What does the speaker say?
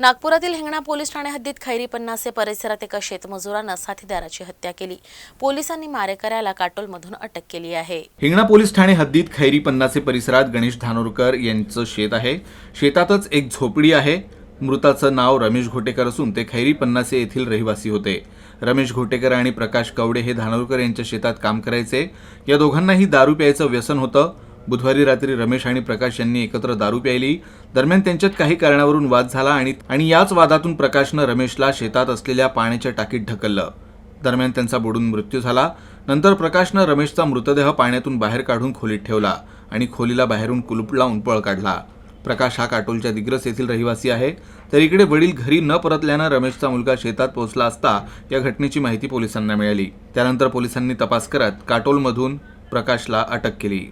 नागपुरातील हिंगणा पोलीस ठाणे हद्दीत खैरी पन्नासे परिसरात एका शेतमजुरानं साथीदाराची हत्या केली। पोलिसांनी मारेकऱ्याला काटोलमधून अटक केली आहे। हिंगणा पोलीस ठाणे हद्दीत खैरी पन्नासे परिसरात गणेश धानोरकर यांचं शेत आहे। शेतातच एक झोपडी आहे। मृताचं नाव रमेश घोटेकर असून ते खैरी पन्नासे येथील रहिवासी होते। रमेश घोटेकर आणि प्रकाश कवडे हे धानोरकर यांच्या शेतात काम करायचे। या दोघांनाही दारू प्यायचं व्यसन होतं। बुधवारी रात्री रमेश आणि प्रकाश यांनी एकत्र दारू प्यायली। दरम्यान त्यांच्यात काही कारणावरून वाद झाला आणि याच वादातून प्रकाशनं रमेशला शेतात असलेल्या पाण्याच्या टाकीत ढकललं। दरम्यान त्यांचा बुडून मृत्यू झाला। नंतर प्रकाशनं रमेशचा मृतदेह पाण्यातून बाहेर काढून खोलीत ठेवला आणि खोलीला बाहेरून कुलूप लावून पळ काढला। प्रकाश हा काटोलच्या दिग्रस येथील रहिवासी आहे। तर इकडे वडील घरी न परतल्यानं रमेशचा मुलगा शेतात पोहोचला असता या घटनेची माहिती पोलिसांना मिळाली। त्यानंतर पोलिसांनी तपास करत काटोलमधून प्रकाशला अटक केली।